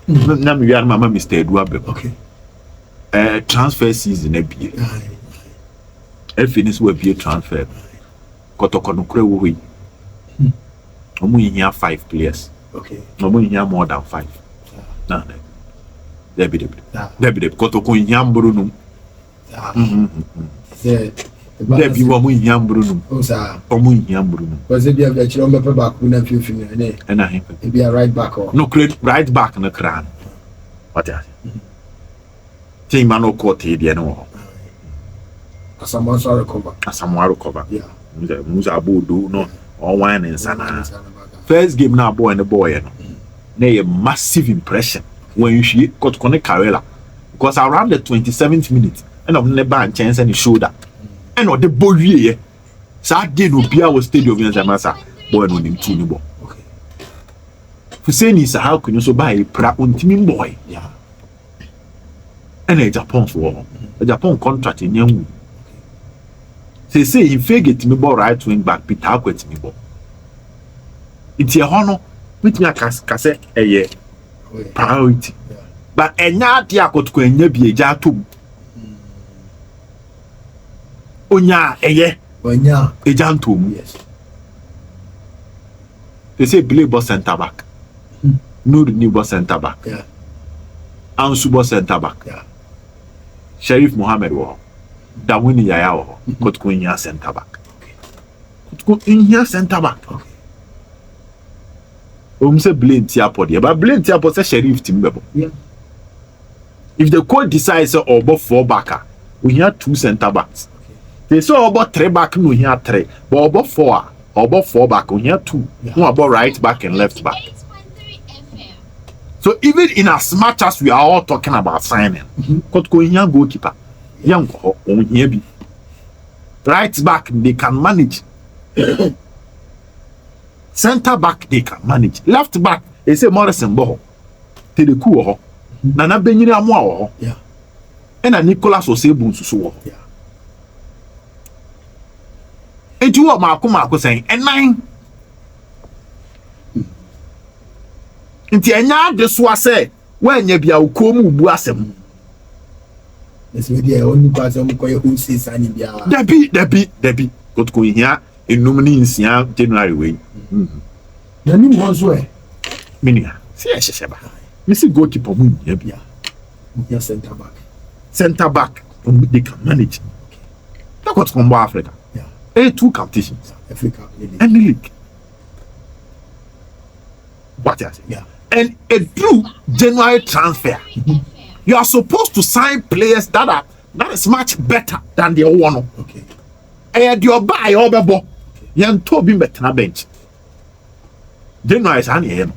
na me wian mama Mr. Eduabe. Okay. Transfer season ebie. Finish we be transfer. Kotoko no kure wo yi. Omo here 5 players. Okay. Omo here more than 5. Na. Debi. Kotoko here mburu no. Debi wo mo here mburu no. O sa. Omo here mburu no. Was it be a chiro me back na fifini ne. Na him. E be a right back or. No, right back na kran. What ya? Team man court e dey no. Asamoah recover. Yeah. Musa Bodo no on wine and sana. First game now boy and the boy no. Na a massive impression when she got connect Karela. Because around the 27th minute and of never and chance and shoulder. And on the boy here. Saturday no bia was stadium in Zamasa. Boy no nim team bo. Okay. For saying is how can you so buy a pra team boy? Yeah. And a Japan's war. A Japan contract in young. Say in fake me ball right wing back Peter Akwet me ball. It's a honor with me a cassette a year priority. Yeah. But a nyat yakot kwenye be a jatum. Onya a year. Onya a jantum. Yes. They say Billy boss center back. No new boss center back. Yeah. Ansu boss center back. Yeah. Sheriff Mohammed war. Dawini Yaya wo. Kotoko in here center back. Kotoko in here center back. Okay. Say blame Tiapod, but blame Tiapod say Sheriff Timbebo. Yeah. If the court decides or about 4 backer, we have 2 center backs. Okay. They saw about 3 back, no here 3, but about 4 or about 4 back, we have 2. Yeah. No about right back and left back. So even in as much as we are all talking about signing, Kotoko in here goalkeeper, young on here be right back they can manage. Center back they can manage. Left back they say Morrison Boho. Teleku ho. Nana Benyini Amwa ho. Yeah. And a Nicholas Osebu Susu. Yeah. And you are Marco saying and 9. Inti enya de so ase when ye bia ukomu bu asem. Yes, we dey only pass am ko who say signing bia. Debi. Kotoko here enum ni nsia January way. Na ni mo so e. Minia. See e hyehyeba. Me see goalkeeper mu ya bia. Yeah, center back. Center back they can manage. That's what's from Africa. Yeah. A2 competitions. Africa. Any league. What else? Yeah. And a true January transfer. You are supposed to sign players that is much better than the one. Okay. And you buy or bebo. Yan Toby betna bench. January is an year.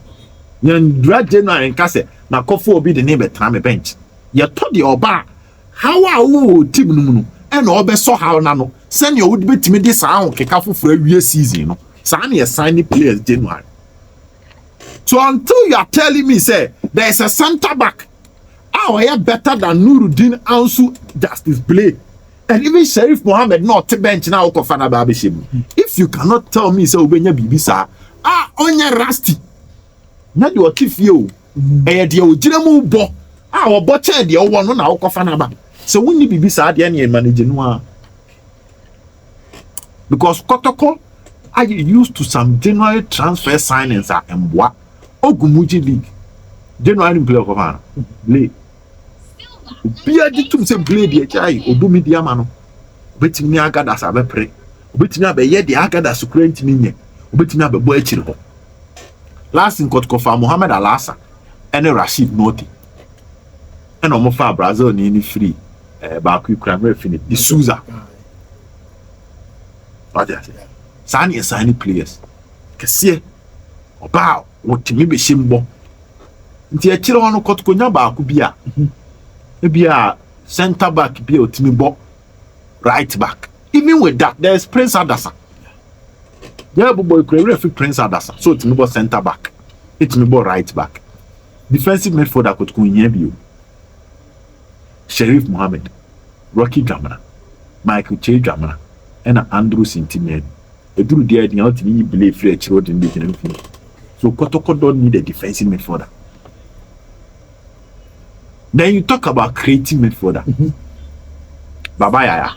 Yan drag January and Casse. Na Kofu will be the name betna bench. You told the Oba. How are team no? And Obe saw how nano. Send your would be to me this sound kekafu for a year season. Sign signing players January. So until you are telling me, say, there is a center back, I am better than Nuruddin Ansu Justice Play. And even Sheriff Mohammed not bench now Kofana Babishim. If you cannot tell me, so Ubenya Bibisa, onye rusty. Now you are keep you. And you Jiramu bo. Our butcher, the old one now Kofana Bab. So when you Bibisa, the any managing one. Because Kotoko are used to some January transfer signings at Mbwa. Ogumuji League. January play of Havana. Play. Bia di tum se play di chai odumi di amano. Obetimi agada sa be pre. Obetimi abe di agada su krenti ninye. Obetimi abe bo achiri ho. Last in Kotoko fa Mohamed Alasa ene Rashid Noti. Ene omo fa Brazil ni free. Ba ku kura me fini di Souza. What ya say? Sani sign players. Kese oba wotimi be shimbo. Nti e kire hono Kotoko nya ba ku bia. E bia center back bia otimi bo right back. Even with that there's Prince Adasa. Yeah, boy referee Prince Adasa. So otimi bo center back. Etimi bo right back. Defensive midfielder Kotoko nya bio. Sheriff Mohammed, Rocky Dramana, Michael Che Dramana, and Andrew Sintimen. Eduru dia di otimi believe free chiro din de So Kotoko don't need a defensive midfielder. Then you talk about creative midfielder. Baba Yaya,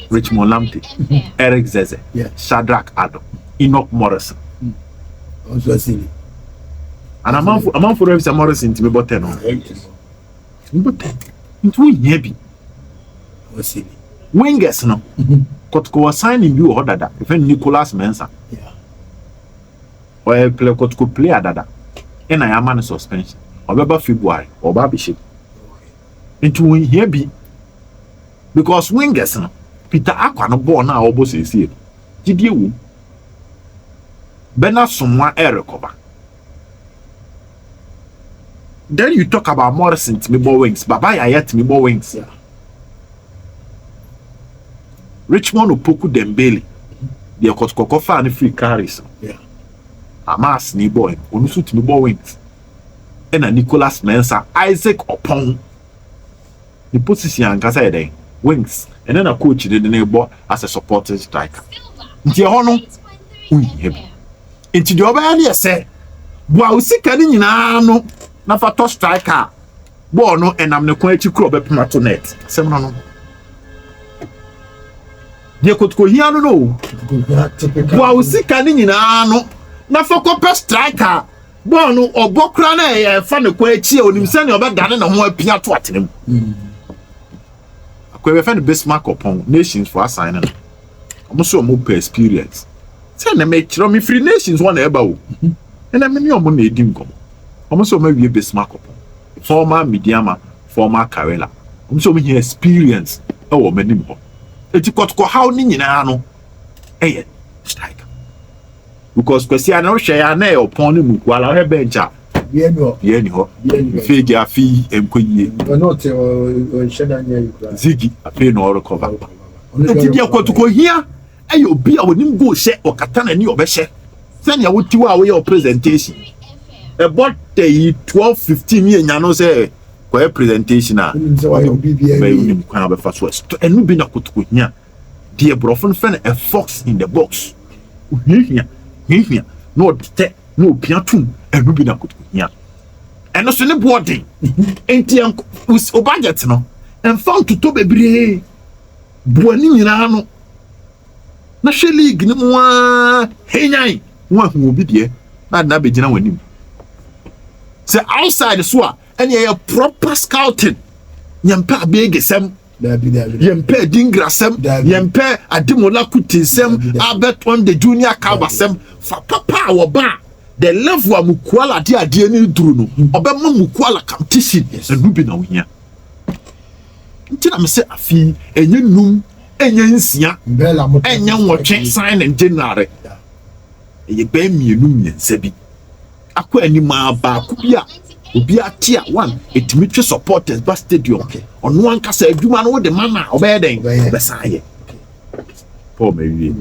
Richmond Lamptey, Eric Zeze, Shadrach Adam, Enoch Morrison. Also silly. And I'm on for every Morrison to be button on. But it won't be. Silly. Wingers no. Kotoko was signing you or that. If Nicholas Mensah. Yeah. Or play Kotoko play dada. And I am on suspension. Or February or Babiship. It won't here be. Because wingers no. Peter Aqua no born now almost is here. Did you? Bena someone recover. Then you talk about Morrison to me more wings. Baba Yaya to me more wings. Yeah. Richmond Opoku Dembele. The Kotoko fan free carries. Yeah. Amas ni boy. Onusu to me more wings. And a Nicholas Mensah, Isaac Opong. The position and Kasa wings. And then a coach did the neighbor as a supporting striker. Nti hono. Nti the other area say, "Wa usika ni nyina no na fa to striker. Ball no enam ne kwa echi kro be pema to net." Sem no. De Kotoko hia no. Wa usika ni nyina no na fa ko striker. Ball no obokra na e fa ne kwa echi onim se ne obedane na ho apia to atenem. Akwa be fa ne Bismarck upon nations for assigning. I'm so more experience. Say na me chiro me free nations one eba o. And I mean you mo na edim kom. I'm so maybe Bismarck upon. Former Midiama, former Karela. I'm so me experience e wo manim ho. Eti Kotoko how ni nyina no. Eh striker. Because kwesi ana wo hwe ya na e upon ni muku ala he bench a. Ye ni ho. Fege afi emkoyie. Not on sheda nya you. Ziggy afi no recover. Eti dia Kotoko hia ayo obi a wonim go she okata na ni obehye sene ya wotiwa a we presentation about 12-15 year nya no say kwa presentation a we kwa be fa so enu bi na Kotoko hia de brofon fe na a fox in the box hia no te no piatum enu bi na Kotoko hia eno so ne boarding enti o budget no en fa to bebre buani nyina no na hwe league ni mo henyan wo ahu obi de na be gina wanim say outside so a ene ye proper scouting nyampa abegesem yempa dingrasem yempa ademola kutisem abet on the junior calvasem fa papa wo ba the level amukuala ade ni duru no obema mukuala competition enu bi na wo hia ntina me say afi enye num enye nsia enye nwotwe sign in January eye ba mienu nyensa bi akwa anima ba ku bia obi ati a one etimi twe supporters ba stadium ono ankasa adwuma no de mana obeye den be saye Paul mewie